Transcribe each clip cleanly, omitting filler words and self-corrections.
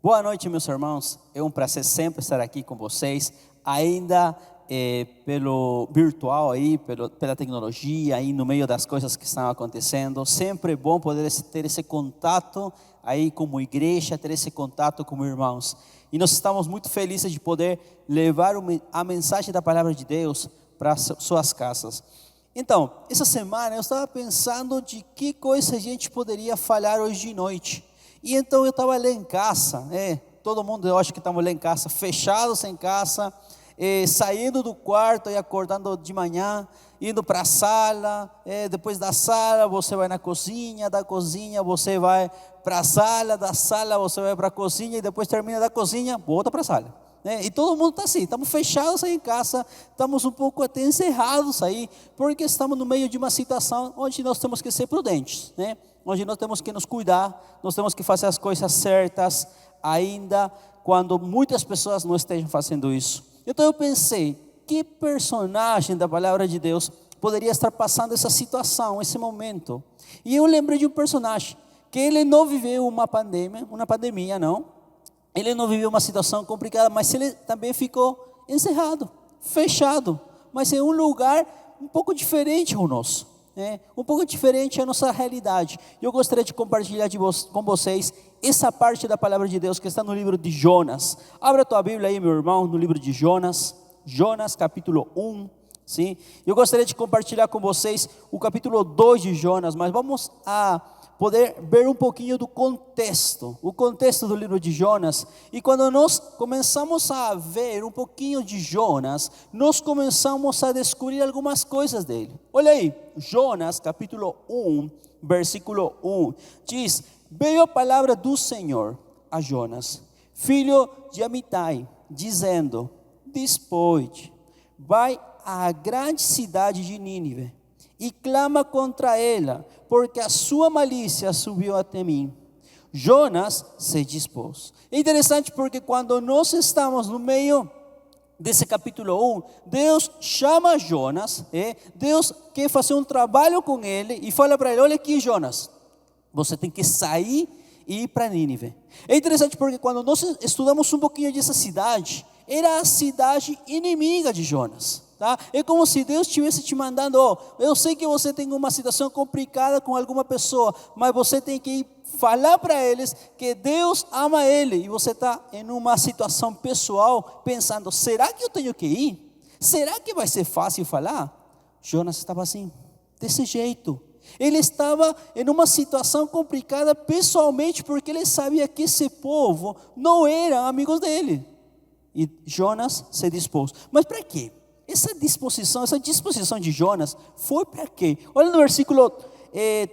Boa noite, meus irmãos. É um prazer sempre estar aqui com vocês, ainda pelo virtual aí, pela tecnologia aí no meio das coisas que estão acontecendo. Sempre é bom poder ter esse contato aí como igreja, ter esse contato como irmãos. E nós estamos muito felizes de poder levar a mensagem da palavra de Deus para suas casas. Então, essa semana eu estava pensando de que coisa a gente poderia falar hoje de noite. E então eu estava lá em casa, todo mundo, eu acho que estamos lá em casa, fechados em casa, saindo do quarto e acordando de manhã, indo para a sala, depois da sala você vai na cozinha, da cozinha você vai para a sala, da sala você vai para a cozinha e depois termina da cozinha, volta para a sala. E todo mundo está assim, estamos fechados aí em casa, estamos um pouco até encerrados aí, porque estamos no meio de uma situação onde nós temos que ser prudentes, onde nós temos que nos cuidar, nós temos que fazer as coisas certas, ainda quando muitas pessoas não estejam fazendo isso. Então eu pensei, que personagem da palavra de Deus poderia estar passando essa situação, esse momento? E eu lembrei de um personagem, que ele não viveu uma pandemia não. Ele não viveu uma situação complicada, mas ele também ficou encerrado, fechado, mas em um lugar um pouco diferente ao nosso, um pouco diferente à nossa realidade. Eu gostaria de compartilhar com vocês essa parte da palavra de Deus que está no livro de Jonas. Abra a tua Bíblia aí, meu irmão, no livro de Jonas, capítulo 1. Sim? Eu gostaria de compartilhar com vocês o capítulo 2 de Jonas, mas vamos a poder ver um pouquinho do contexto, o contexto do livro de Jonas. E quando nós começamos a ver um pouquinho de Jonas, nós começamos a descobrir algumas coisas dele. Olha aí, Jonas capítulo 1, versículo 1, diz: veio a palavra do Senhor a Jonas, filho de Amitai, dizendo: dispõe-te, vai à grande cidade de Nínive e clama contra ela, porque a sua malícia subiu até mim. Jonas se dispôs. É interessante porque quando nós estamos no meio desse capítulo 1, Deus chama Jonas, Deus quer fazer um trabalho com ele e fala para ele: olha aqui, Jonas, você tem que sair e ir para Nínive. É interessante porque quando nós estudamos um pouquinho dessa cidade, era a cidade inimiga de Jonas. Tá? É como se Deus estivesse te mandando: eu sei que você tem uma situação complicada com alguma pessoa, mas você tem que ir falar para eles que Deus ama ele. E você está em uma situação pessoal pensando: será que eu tenho que ir? Será que vai ser fácil falar? Jonas estava assim, desse jeito. Ele estava em uma situação complicada pessoalmente, porque ele sabia que esse povo não era amigos dele. E Jonas se dispôs. Mas para quê? Essa disposição de Jonas foi para quê? Olha no versículo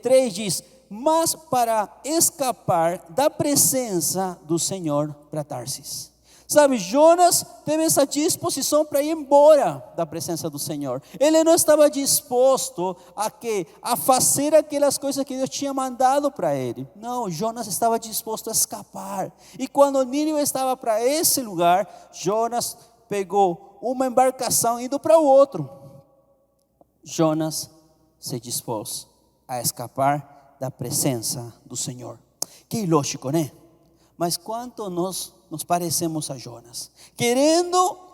3 diz: mas para escapar da presença do Senhor para Tarsis. Sabe, Jonas teve essa disposição para ir embora da presença do Senhor. Ele não estava disposto a fazer aquelas coisas que Deus tinha mandado para ele. Não, Jonas estava disposto a escapar. E quando Nínive estava para esse lugar, Jonas pegou uma embarcação indo para o outro. Jonas se dispôs a escapar da presença do Senhor. Que ilógico, né? Mas quanto nós nos parecemos a Jonas,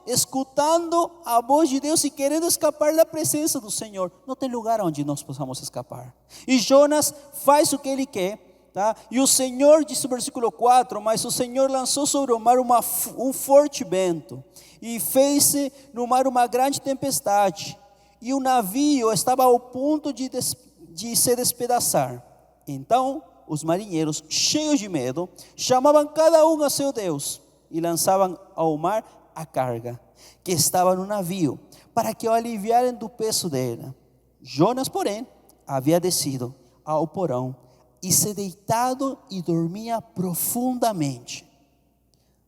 escutando a voz de Deus e querendo escapar da presença do Senhor. Não tem lugar onde nós possamos escapar. E Jonas faz o que ele quer. Tá? E o Senhor, diz o versículo 4, mas o Senhor lançou sobre o mar um forte vento, e fez-se no mar uma grande tempestade, e o navio estava ao ponto de se despedaçar. Então os marinheiros, cheios de medo, chamavam cada um a seu Deus, e lançavam ao mar a carga que estava no navio, para que o aliviarem do peso dela. Jonas, porém, havia descido ao porão, e se deitado e dormia profundamente.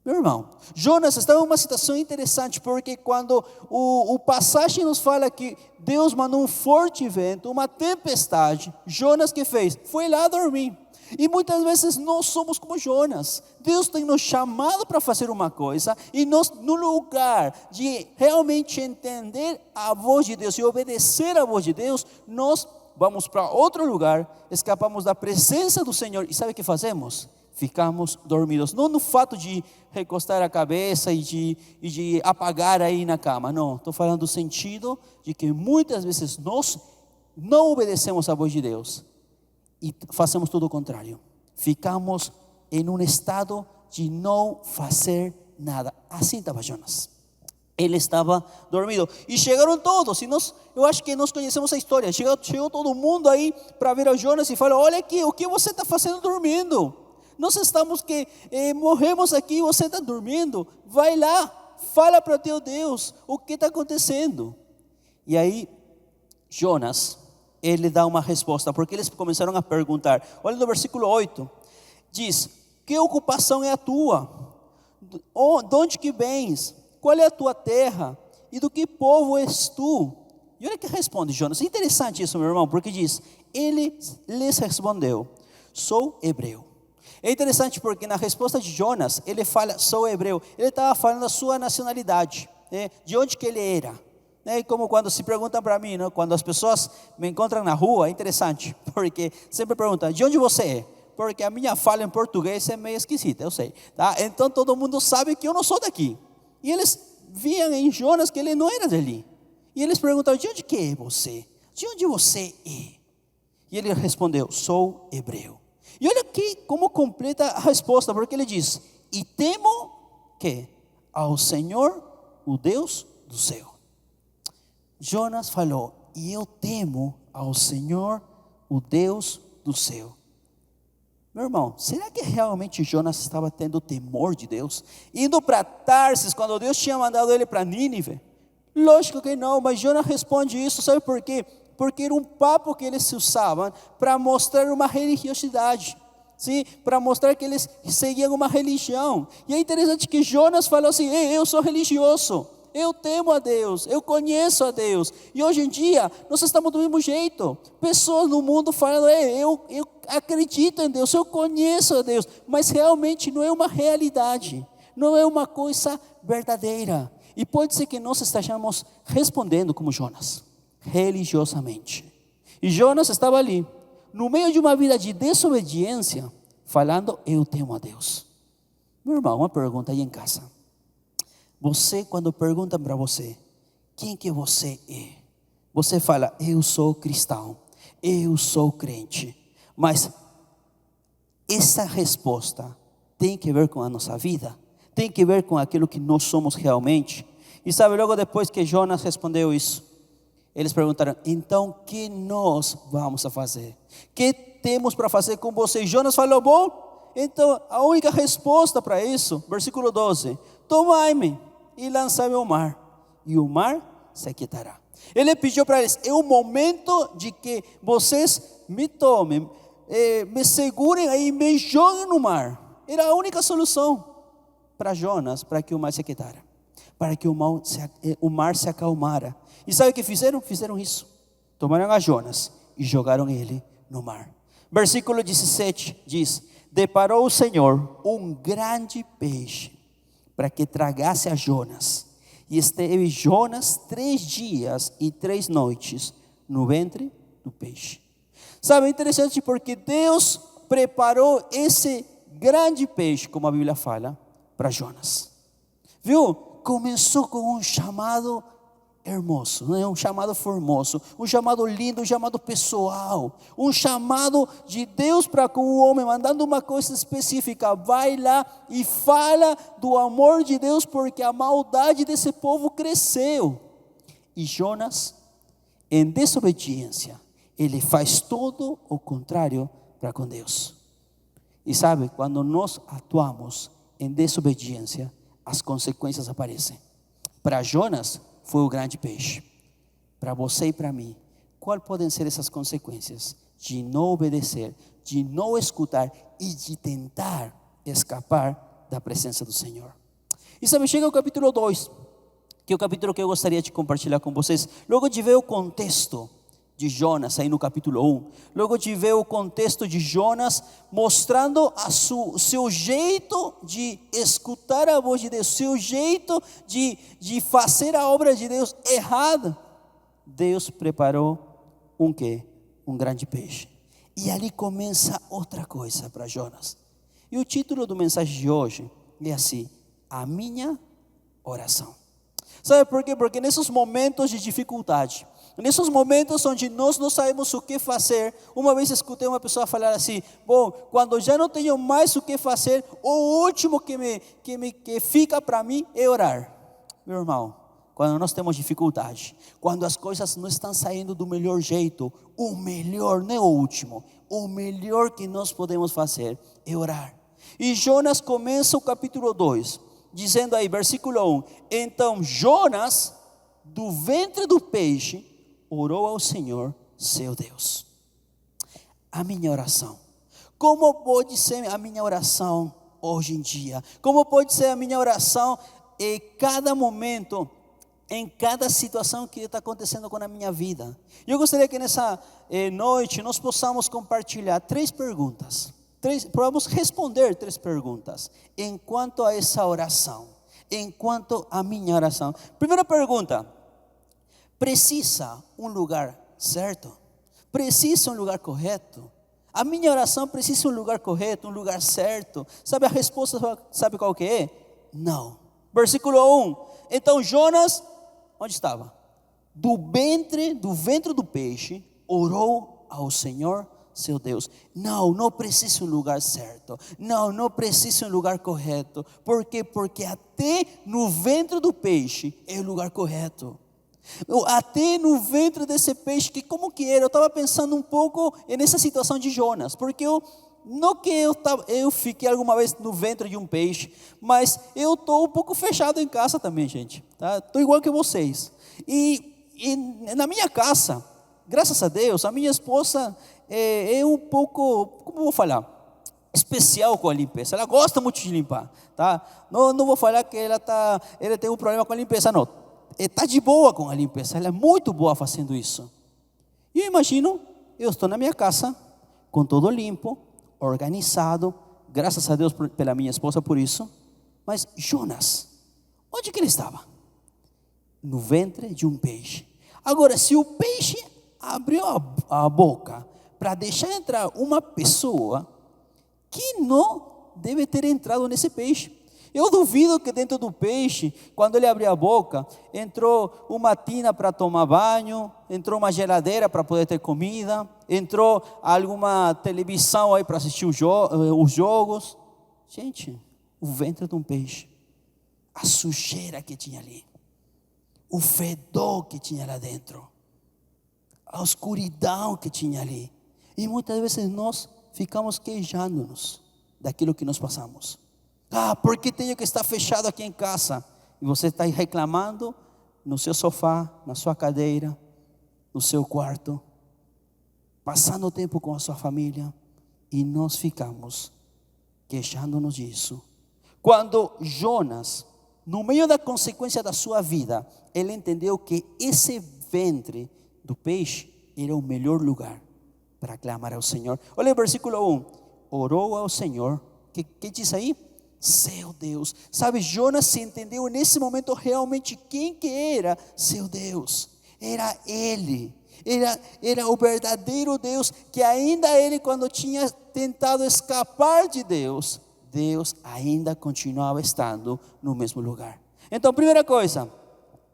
Meu irmão, Jonas estava em uma situação interessante, porque quando o passagem nos fala que Deus mandou um forte vento, uma tempestade, Jonas que fez? Foi lá dormir. E muitas vezes nós somos como Jonas. Deus tem nos chamado para fazer uma coisa, e nós, no lugar de realmente entender a voz de Deus e obedecer a voz de Deus, nós vamos para outro lugar, escapamos da presença do Senhor. E sabe o que fazemos? ficamos dormidos. Não no fato de recostar a cabeça e de apagar aí na cama. Não, estou falando do sentido de que muitas vezes nós não obedecemos a voz de Deus e fazemos tudo o contrário. Ficamos em um estado de não fazer nada. Assim estava Jonas. Ele estava dormido. E chegaram todos. Eu acho que nós conhecemos a história. Chegou todo mundo aí para ver a Jonas e falou: olha aqui, o que você está fazendo dormindo? Nós estamos morremos aqui e você está dormindo. Vai lá, fala para o teu Deus o que está acontecendo. E aí Jonas, ele dá uma resposta, porque eles começaram a perguntar. Olha no versículo 8. Diz: que ocupação é a tua? De onde que vens? Qual é a tua terra? E do que povo és tu? E olha que responde Jonas. É interessante isso, meu irmão, porque diz: ele lhes respondeu: sou hebreu. É interessante porque na resposta de Jonas, ele fala: sou hebreu. Ele estava falando da sua nacionalidade, né? De onde que ele era. Né? Como quando se perguntam para mim, né? Quando as pessoas me encontram na rua, é interessante, porque sempre perguntam: de onde você é? Porque a minha fala em português é meio esquisita, eu sei, tá? Então todo mundo sabe que eu não sou daqui. E eles viam em Jonas que ele não era dali. E eles perguntaram: de onde que é você? De onde você é? E ele respondeu: sou hebreu. E olha aqui como completa a resposta, porque ele diz: e temo que ao Senhor, o Deus do céu. Jonas falou: e eu temo ao Senhor, o Deus do céu. Meu irmão, será que realmente Jonas estava tendo temor de Deus? Indo para Tarsis, quando Deus tinha mandado ele para Nínive? Lógico que não, mas Jonas responde isso, sabe por quê? Porque era um papo que eles usavam para mostrar uma religiosidade, sim? Para mostrar que eles seguiam uma religião. E é interessante que Jonas falou assim: ei, eu sou religioso, eu temo a Deus, eu conheço a Deus. E hoje em dia, nós estamos do mesmo jeito. Pessoas no mundo falando: ei, eu acredito em Deus, eu conheço a Deus. Mas realmente não é uma realidade, não é uma coisa verdadeira. E pode ser que nós estejamos respondendo como Jonas, religiosamente. E Jonas estava ali, no meio de uma vida de desobediência, falando: eu temo a Deus. Meu irmão, uma pergunta aí em casa. Você, quando perguntam para você: quem que você é? Você fala: eu sou cristão, eu sou crente. Mas essa resposta tem que ver com a nossa vida, tem que ver com aquilo que nós somos realmente. E sabe, logo depois que Jonas respondeu isso, eles perguntaram: então o que nós vamos a fazer? O que temos para fazer com você? E Jonas falou: bom, então a única resposta para isso, versículo 12: tomai-me e lançai-me ao mar, e o mar se aquietará. Ele pediu para eles: é o momento de que vocês me tomem, me segurem aí e me joguem no mar. Era a única solução para Jonas, para que o mar se aquietara, para que o mar se acalmara. E sabe o que fizeram? Fizeram isso. Tomaram a Jonas e jogaram ele no mar. Versículo 17 diz: deparou o Senhor um grande peixe para que tragasse a Jonas. E esteve Jonas 3 dias e 3 noites no ventre do peixe. Sabe, é interessante porque Deus preparou esse grande peixe, como a Bíblia fala, para Jonas. Viu? Começou com um chamado hermoso, né? Um chamado formoso, um chamado lindo, um chamado pessoal, um chamado de Deus para com o homem, mandando uma coisa específica: vai lá e fala do amor de Deus, porque a maldade desse povo cresceu. E Jonas, em desobediência, ele faz todo o contrário para com Deus. E sabe, quando nós atuamos em desobediência, as consequências aparecem. Para Jonas foi o grande peixe. Para você e para mim, quais podem ser essas consequências de não obedecer, de não escutar e de tentar escapar da presença do Senhor? E sabe, chega o capítulo 2, que é o capítulo que eu gostaria de compartilhar com vocês. Logo de ver o contexto de Jonas aí no capítulo 1, logo de ver o contexto de Jonas mostrando o seu jeito de escutar a voz de Deus, seu jeito de fazer a obra de Deus errada. Deus preparou um quê? Um grande peixe. E ali começa outra coisa para Jonas. E o título do mensagem de hoje é assim: a minha oração. Sabe por quê? Porque nesses momentos de dificuldade, nesses momentos onde nós não sabemos o que fazer, uma vez escutei uma pessoa falar assim: bom, quando já não tenho mais o que fazer, o último que fica para mim é orar. Meu irmão, quando nós temos dificuldade, quando as coisas não estão saindo do melhor jeito, o melhor, não é o último, o melhor que nós podemos fazer é orar. E Jonas começa o capítulo 2, dizendo aí, versículo 1: então Jonas, do ventre do peixe, orou ao Senhor, seu Deus. A minha oração. Como pode ser a minha oração hoje em dia? Como pode ser a minha oração em cada momento, em cada situação que está acontecendo com a minha vida? Eu gostaria que nessa noite nós possamos compartilhar 3 perguntas. Vamos responder 3 perguntas enquanto a essa oração, enquanto a minha oração. Primeira pergunta: precisa um lugar certo? Precisa um lugar correto? A minha oração precisa um lugar correto, um lugar certo? Sabe a resposta, sabe qual que é? Não. Versículo 1: então Jonas, onde estava? Do ventre do peixe, orou ao Senhor, seu Deus. Não precisa um lugar certo. Não precisa um lugar correto. Por quê? Porque até no ventre do peixe é o lugar correto. Até no ventre desse peixe, que como que era? Eu estava pensando um pouco nessa situação de Jonas, porque eu fiquei alguma vez no ventre de um peixe, mas eu estou um pouco fechado em casa também, gente, tá? Estou igual que vocês. E na minha casa, graças a Deus, a minha esposa é um pouco, como eu vou falar, especial com a limpeza. Ela gosta muito de limpar, tá? Não vou falar que ela tem um problema com a limpeza, não. Está de boa com a limpeza, ela é muito boa fazendo isso. E eu imagino, eu estou na minha casa, com tudo limpo, organizado, graças a Deus pela minha esposa por isso. Mas Jonas, onde que ele estava? No ventre de um peixe. Agora, se o peixe abriu a boca para deixar entrar uma pessoa que não deve ter entrado nesse peixe, eu duvido que dentro do peixe, quando ele abriu a boca, entrou uma tina para tomar banho, entrou uma geladeira para poder ter comida, entrou alguma televisão aí para assistir os jogos. Gente, o ventre de um peixe, a sujeira que tinha ali, o fedor que tinha lá dentro, a escuridão que tinha ali. E muitas vezes nós ficamos queixando-nos daquilo que nós passamos. ¿Por que tenho que estar fechado aqui em casa? E você está reclamando no seu sofá, na sua cadeira, no seu quarto, passando tempo com a sua família, e nós ficamos queixando-nos disso. Quando Jonas, no meio da consequência da sua vida, ele entendeu que esse ventre do peixe era o melhor lugar para clamar ao Senhor. Olha o versículo 1: orou ao Senhor. Que diz aí? Seu Deus. Sabe, Jonas se entendeu nesse momento realmente quem que era seu Deus. Era Ele. Era o verdadeiro Deus, que ainda ele, quando tinha tentado escapar de Deus, Deus ainda continuava estando no mesmo lugar. Então, primeira coisa,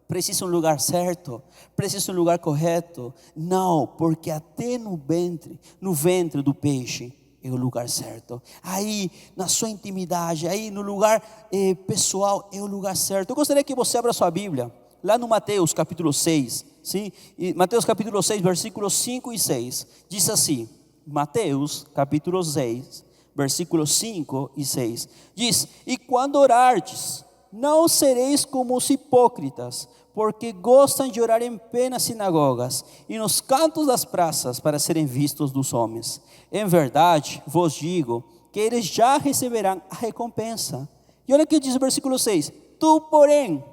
precisa um lugar certo? Precisa um lugar correto? Não, porque até no ventre do peixe é o lugar certo. Aí na sua intimidade, aí no lugar pessoal é o lugar certo. Eu gostaria que você abra sua Bíblia lá no Mateus capítulo 6, sim? E Mateus capítulo 6, versículos 5 e 6, diz assim, Mateus capítulo 6, versículos 5 e 6, diz: e quando orardes, não sereis como os hipócritas, porque gostam de orar em pé nas sinagogas e nos cantos das praças para serem vistos dos homens. Em verdade vos digo que eles já receberão a recompensa. E olha o que diz o versículo 6: tu, porém,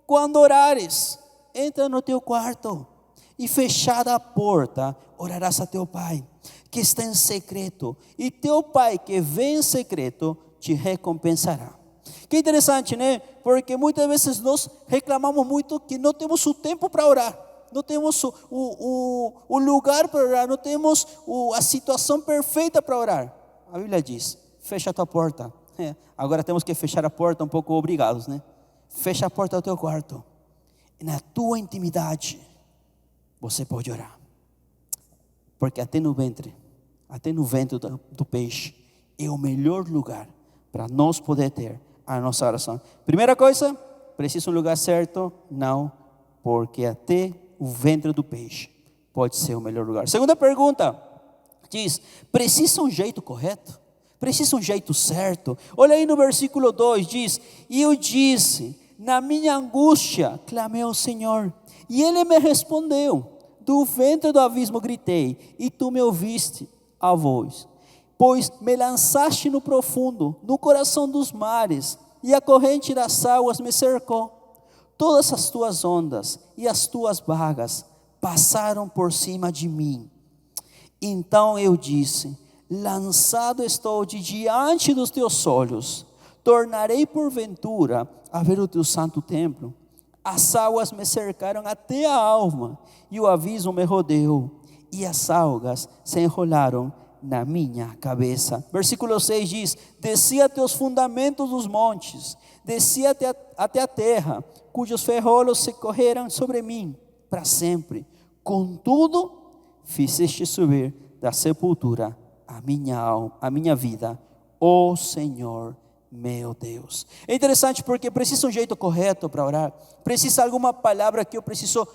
quando orares, entra no teu quarto e fechada a porta, orarás a teu pai que está em secreto, e teu pai que vê em secreto te recompensará. Que interessante, né? Porque muitas vezes nós reclamamos muito que não temos o tempo para orar, não temos o lugar para orar, não temos a situação perfeita para orar. A Bíblia diz: fecha a tua porta. Agora temos que fechar a porta um pouco obrigados, né? Fecha a porta do teu quarto. E na tua intimidade, você pode orar. Porque até no ventre do peixe, é o melhor lugar para nós poder ter a nossa oração. Primeira coisa, precisa um lugar certo? Não, porque até o ventre do peixe pode ser o melhor lugar. Segunda pergunta, diz, precisa um jeito correto? Precisa um jeito certo? Olha aí no versículo 2, diz, e eu disse, na minha angústia, clamei ao Senhor, e Ele me respondeu, do ventre do abismo gritei, e tu me ouviste a voz, pois me lançaste no profundo, no coração dos mares, e a corrente das águas me cercou. Todas as tuas ondas e as tuas vagas passaram por cima de mim. Então eu disse, lançado estou de diante dos teus olhos, tornarei porventura a ver o teu santo templo. As águas me cercaram até a alma, e o abismo me rodeou, e as algas se enrolaram na minha cabeça. Versículo 6 diz, desci até os fundamentos dos montes, desci até a terra, cujos ferrolhos se correram sobre mim para sempre. Contudo, fizeste subir da sepultura a minha alma, a minha vida, ó Senhor meu Deus. É interessante porque precisa um jeito correto para orar. Precisa alguma palavra que eu preciso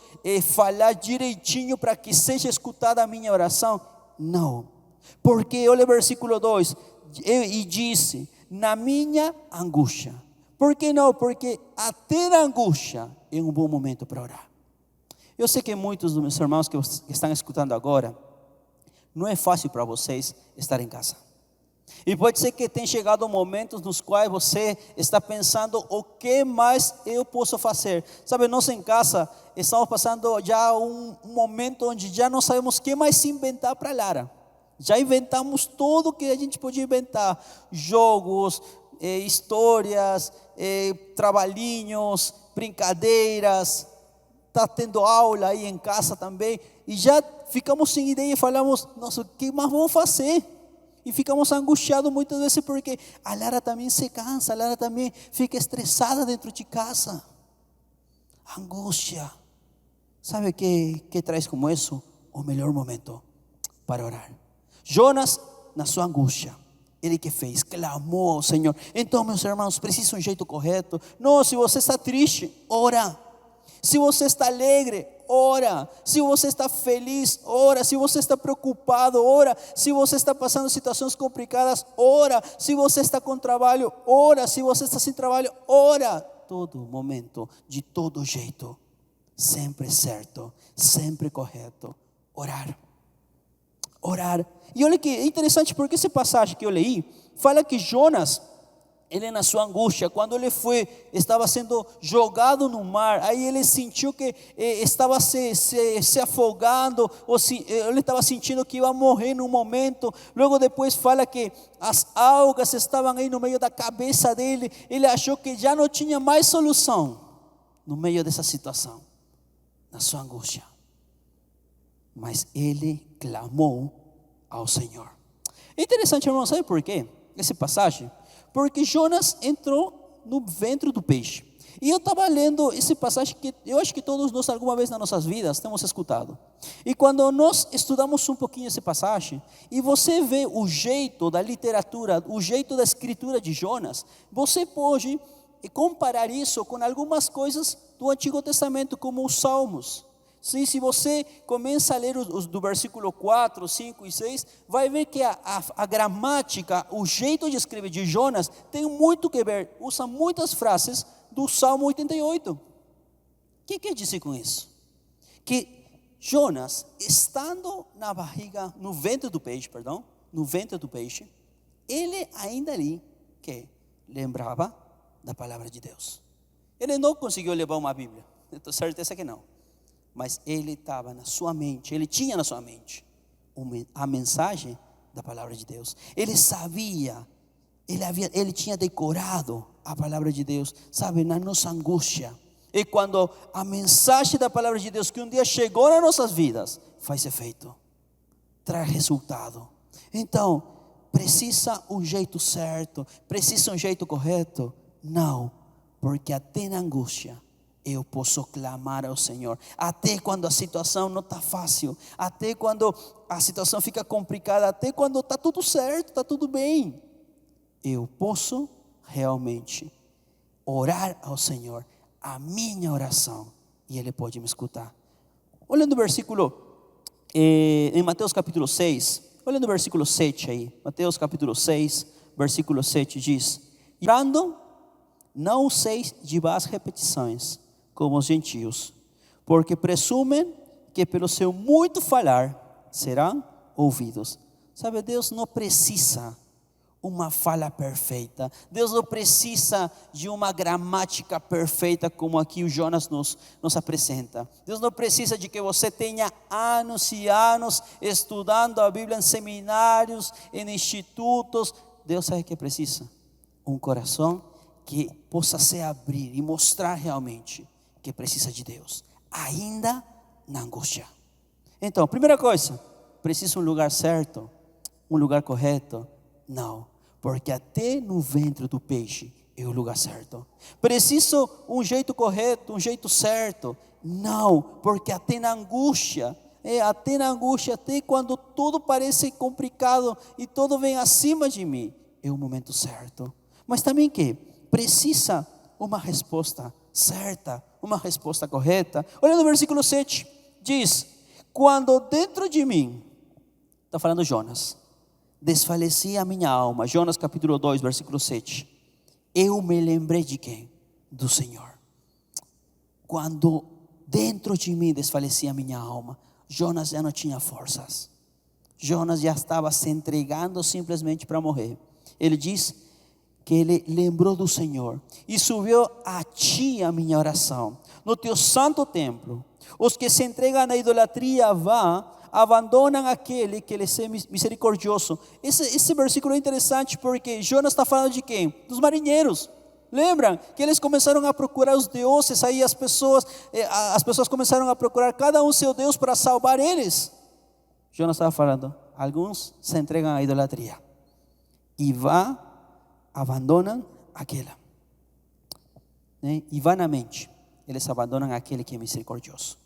falar direitinho para que seja escutada a minha oração? Não. Porque olha o versículo 2, e disse, na minha angústia. Por que não? Porque até na angústia é um bom momento para orar. Eu sei que muitos dos meus irmãos que estão escutando agora, não é fácil para vocês estar em casa. E pode ser que tenha chegado momentos nos quais você está pensando, o que mais eu posso fazer? Sabe, nós em casa estamos passando já um momento onde já não sabemos o que mais inventar para a Lara. Já inventamos tudo o que a gente podia inventar. Jogos, histórias, trabalhinhos, brincadeiras. Está tendo aula aí em casa também. E já ficamos sem ideia e falamos, nossa, o que mais vamos fazer? E ficamos angustiados muitas vezes porque a Lara também se cansa, a Lara também fica estressada dentro de casa. Angústia. Sabe o que traz como isso? O melhor momento para orar. Jonas, na sua angústia, ele que fez? Clamou ao Senhor. Então, meus irmãos, precisa um jeito correto. Não, se você está triste, ora. Se você está alegre, ora. Se você está feliz, ora. Se você está preocupado, ora. Se você está passando situações complicadas, ora. Se você está com trabalho, ora. Se você está sem trabalho, ora. Todo momento, de todo jeito, sempre certo, sempre correto, orar. Orar. E olha que é interessante porque essa passagem que eu li fala que Jonas, ele na sua angústia, quando ele estava sendo jogado no mar, aí ele sentiu que estava se afogando, ou ele estava sentindo que ia morrer num momento. Logo depois fala que as algas estavam aí no meio da cabeça dele, ele achou que já não tinha mais solução no meio dessa situação, na sua angústia. Mas ele clamou ao Senhor. É interessante, irmão, sabe por quê? Essa passagem, porque Jonas entrou no ventre do peixe. E eu estava lendo essa passagem que eu acho que todos nós alguma vez nas nossas vidas temos escutado. E quando nós estudamos um pouquinho essa passagem, e você vê o jeito da literatura, o jeito da escritura de Jonas, você pode comparar isso com algumas coisas do Antigo Testamento, como os Salmos. Sim, se você começa a ler os do versículo 4, 5 e 6, vai ver que a gramática, o jeito de escrever de Jonas tem muito que ver, usa muitas frases do Salmo 88. O que quer dizer com isso? Que Jonas, estando no ventre do peixe, ele ainda ali, que lembrava da palavra de Deus. Ele não conseguiu levar uma Bíblia, eu tenho certeza que não. Mas ele estava na sua mente, ele tinha na sua mente a mensagem da palavra de Deus. Ele sabia, ele tinha decorado a palavra de Deus, sabe, na nossa angústia. E quando a mensagem da palavra de Deus que um dia chegou nas nossas vidas, faz efeito, traz resultado. Então, precisa um jeito certo, precisa um jeito correto. Não, porque até na angústia eu posso clamar ao Senhor. Até quando a situação não está fácil, até quando a situação fica complicada, até quando está tudo certo, está tudo bem, eu posso realmente orar ao Senhor, a minha oração, e Ele pode me escutar. Olhando o versículo em Mateus capítulo 6, olhando o versículo 7 aí, Mateus capítulo 6, versículo 7 diz: orando, não useis de vãs repetições, como os gentios, porque presumem que pelo seu muito falar serão ouvidos. Sabe, Deus não precisa uma fala perfeita. Deus não precisa de uma gramática perfeita como aqui o Jonas nos apresenta. Deus não precisa de que você tenha anos e anos estudando a Bíblia em seminários, em institutos. Deus sabe que precisa um coração que possa se abrir e mostrar realmente que precisa de Deus, ainda na angústia. Então, primeira coisa, precisa um lugar certo, um lugar correto? Não, porque até no ventre do peixe é o lugar certo. Preciso um jeito correto, um jeito certo? Não, porque até na angústia, até quando tudo parece complicado e tudo vem acima de mim, é o momento certo. Mas também que precisa uma resposta certa, uma resposta correta. Olha no versículo 7, diz: quando dentro de mim, está falando Jonas, desfalecia a minha alma. Jonas capítulo 2, versículo 7. Eu me lembrei de quem? Do Senhor. Quando dentro de mim desfalecia a minha alma, Jonas já não tinha forças. Jonas já estava se entregando simplesmente para morrer. Ele diz que ele lembrou do Senhor e subiu a ti a minha oração no teu santo templo. Os que se entregam à idolatria abandonam aquele que lhes é misericordioso. Esse versículo é interessante porque Jonas está falando de quem? Dos marinheiros. Lembram que eles começaram a procurar os deuses, aí as pessoas começaram a procurar cada um seu Deus para salvar eles. Jonas estava falando, alguns se entregam à idolatria e abandonam aquela, né? E vanamente eles abandonam aquele que é misericordioso.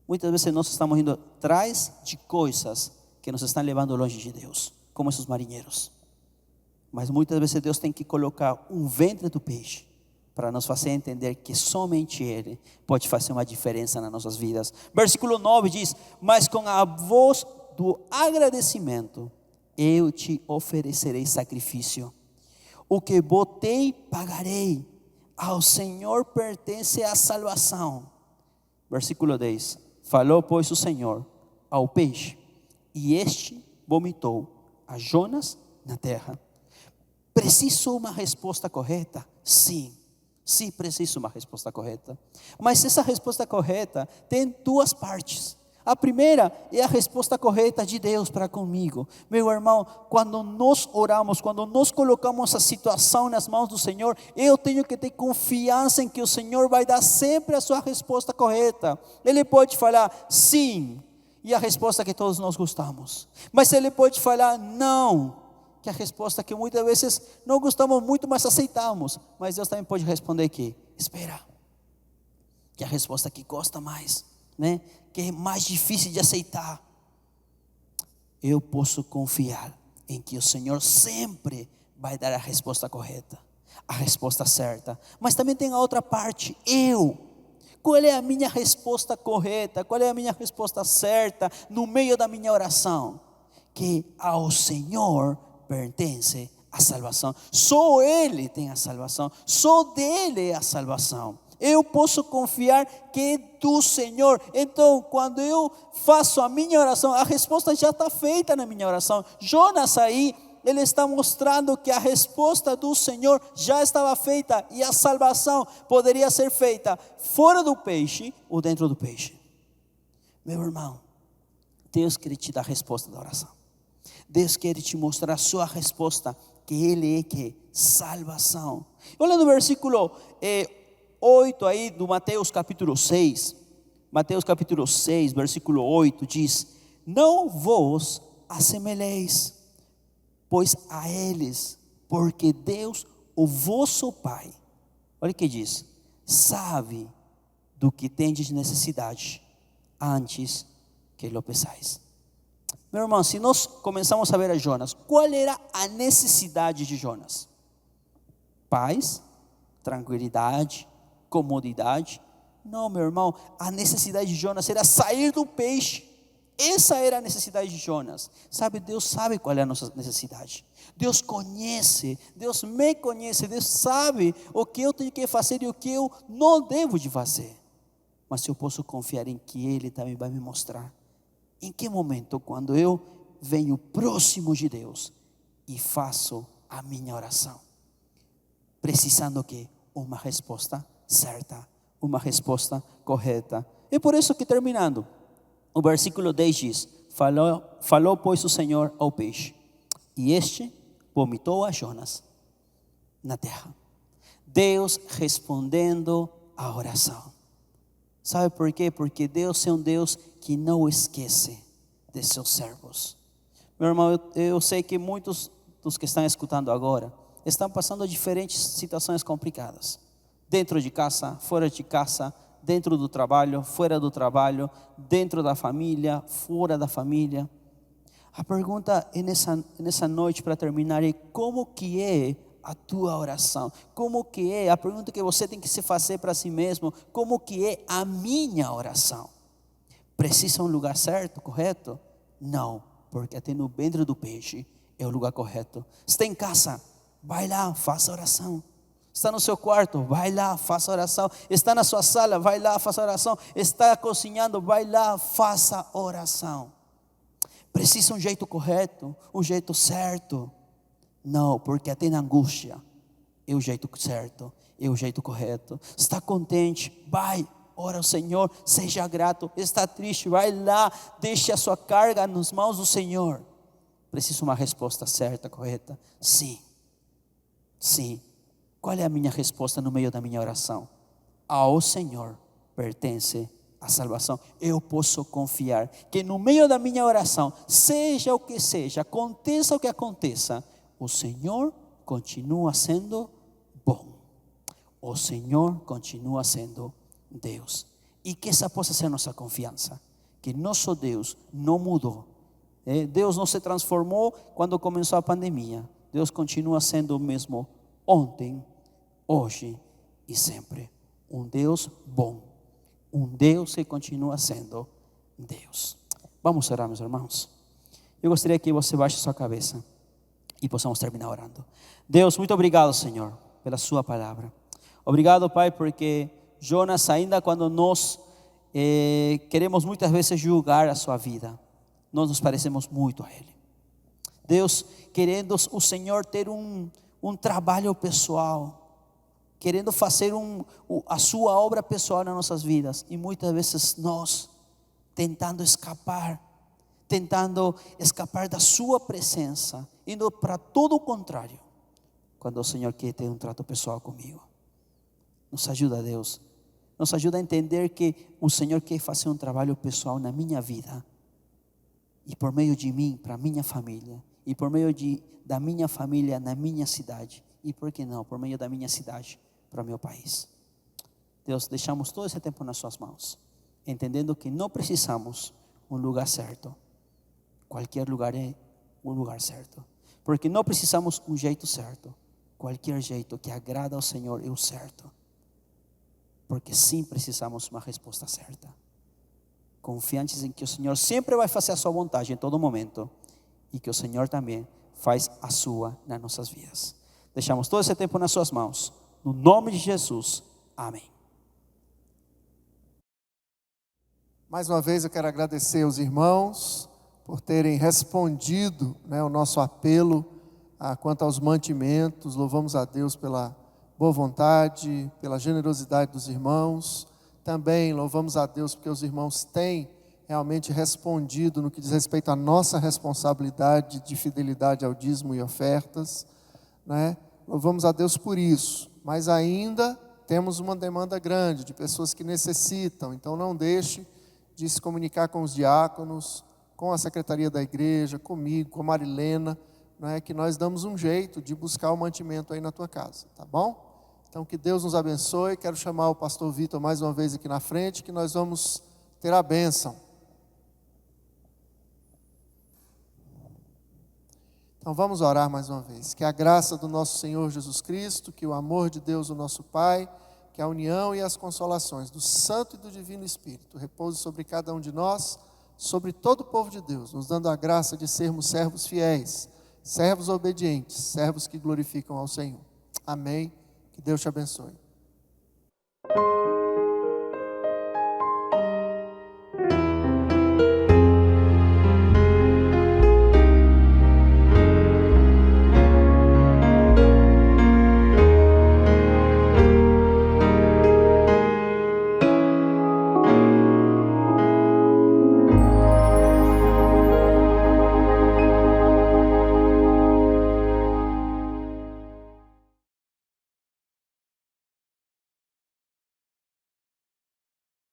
Muitas vezes nós estamos indo atrás de coisas que nos estão levando longe de Deus, como esses marinheiros. Mas muitas vezes Deus tem que colocar um ventre do peixe para nos fazer entender que somente Ele pode fazer uma diferença nas nossas vidas. Versículo 9 diz: mas com a voz do agradecimento eu te oferecerei sacrifício. O que botei, pagarei. Ao Senhor pertence a salvação. Versículo 10. Falou, pois, o Senhor ao peixe, e este vomitou a Jonas na terra. Preciso uma resposta correta? Sim, preciso uma resposta correta. Mas essa resposta correta tem duas partes. A primeira é a resposta correta de Deus para comigo. Meu irmão, quando nós oramos, quando nós colocamos a situação nas mãos do Senhor, eu tenho que ter confiança em que o Senhor vai dar sempre a sua resposta correta. Ele pode falar sim, e a resposta que todos nós gostamos. Mas Ele pode falar não, que é a resposta que muitas vezes não gostamos muito, mas aceitamos. Mas Deus também pode responder que espera, que é a resposta que gosta mais, né? Que é mais difícil de aceitar. Eu posso confiar em que o Senhor sempre vai dar a resposta correta, a resposta certa. Mas também tem a outra parte, qual é a minha resposta correta? Qual é a minha resposta certa no meio da minha oração? Que ao Senhor pertence a salvação. Só Ele tem a salvação, só dele é a salvação. Eu posso confiar que é do Senhor. Então, quando eu faço a minha oração, a resposta já está feita na minha oração. Jonas aí, ele está mostrando que a resposta do Senhor já estava feita e a salvação poderia ser feita fora do peixe ou dentro do peixe. Meu irmão, Deus quer te dar a resposta da oração. Deus quer te mostrar a sua resposta, que Ele é que salvação. Olha no versículo 8 aí do Mateus capítulo 6. Mateus capítulo 6, versículo 8 diz: não vos assemelheis, pois a eles, porque Deus, o vosso Pai, olha o que diz, sabe do que tendes necessidade, antes que lo peçais. Meu irmão, se nós começamos a ver a Jonas, qual era a necessidade de Jonas? Paz, tranquilidade, comodidade? Não, meu irmão, a necessidade de Jonas era sair do peixe. Essa era a necessidade de Jonas. Sabe, Deus sabe qual é a nossa necessidade. Deus conhece, Deus me conhece, Deus sabe o que eu tenho que fazer e o que eu não devo de fazer. Mas eu posso confiar em que Ele também vai me mostrar. Em que momento, quando eu venho próximo de Deus e faço a minha oração, precisando que uma resposta certa, uma resposta correta. E por isso que terminando, o versículo 10 diz, falou pois o Senhor ao peixe, e este vomitou a Jonas na terra. Deus respondendo a oração. Sabe por quê? Porque Deus é um Deus que não esquece de seus servos. Meu irmão, eu sei que muitos dos que estão escutando agora estão passando diferentes situações complicadas. Dentro de casa, fora de casa, dentro do trabalho, fora do trabalho, dentro da família, fora da família. A pergunta nessa noite para terminar é como que é a tua oração? Como que é? A pergunta que você tem que se fazer para si mesmo, como que é a minha oração? Precisa um lugar certo, correto? Não, porque até no ventre do peixe é o lugar correto. Está em casa, vai lá, faça oração. Está no seu quarto, vai lá, faça oração. Está na sua sala, vai lá, faça oração. Está cozinhando, vai lá, faça oração. Precisa um jeito correto, um jeito certo. Não, porque até na angústia é o jeito certo, é o jeito correto. Está contente, vai, ora ao Senhor, seja grato. Está triste, vai lá, deixe a sua carga nas mãos do Senhor. Precisa uma resposta certa, correta? Sim, sim. Qual é a minha resposta no meio da minha oração? Ao Senhor pertence a salvação. Eu posso confiar que no meio da minha oração, seja o que seja, aconteça o que aconteça, o Senhor continua sendo bom. O Senhor continua sendo Deus. E que essa possa ser nossa confiança. Que nosso Deus não mudou. Deus não se transformou quando começou a pandemia. Deus continua sendo o mesmo ontem, hoje e sempre. Um Deus bom. Um Deus que continua sendo Deus. Vamos orar, meus irmãos. Eu gostaria que você baixe sua cabeça e possamos terminar orando. Deus, muito obrigado, Senhor, pela sua palavra. Obrigado, Pai, porque Jonas, ainda quando nós queremos muitas vezes julgar a sua vida, nós nos parecemos muito a Ele. Deus, querendo o Senhor ter um trabalho pessoal, querendo fazer a sua obra pessoal nas nossas vidas, e muitas vezes nós tentando escapar da sua presença, indo para todo o contrário, quando o Senhor quer ter um trato pessoal comigo. Nos ajuda, Deus, nos ajuda a entender que o Senhor quer fazer um trabalho pessoal na minha vida, e por meio de mim, para a minha família, e por meio da minha família na minha cidade, e por que não, por meio da minha cidade para o meu país. Deus, deixamos todo esse tempo nas suas mãos, entendendo que não precisamos um lugar certo. Qualquer lugar é um lugar certo, porque não precisamos um jeito certo. Qualquer jeito que agrada ao Senhor é o certo, porque sim precisamos uma resposta certa, confiantes em que o Senhor sempre vai fazer a sua vontade em todo momento, e que o Senhor também faz a sua nas nossas vidas. Deixamos todo esse tempo nas suas mãos, no nome de Jesus, amém. Mais uma vez eu quero agradecer aos irmãos por terem respondido, o nosso apelo quanto aos mantimentos. Louvamos a Deus pela boa vontade, pela generosidade dos irmãos. Também louvamos a Deus porque os irmãos têm realmente respondido no que diz respeito à nossa responsabilidade de fidelidade ao dízimo e ofertas, Louvamos a Deus por isso, mas ainda temos uma demanda grande de pessoas que necessitam. Então não deixe de se comunicar com os diáconos, com a secretaria da igreja, comigo, com a Marilena, não é que nós damos um jeito de buscar o mantimento aí na tua casa, tá bom? Então que Deus nos abençoe. Quero chamar o pastor Vitor mais uma vez aqui na frente, que nós vamos ter a bênção. Então vamos orar mais uma vez. Que a graça do nosso Senhor Jesus Cristo, que o amor de Deus, o nosso Pai, que a união e as consolações do Santo e do Divino Espírito repouse sobre cada um de nós, sobre todo o povo de Deus, nos dando a graça de sermos servos fiéis, servos obedientes, servos que glorificam ao Senhor. Amém. Que Deus te abençoe.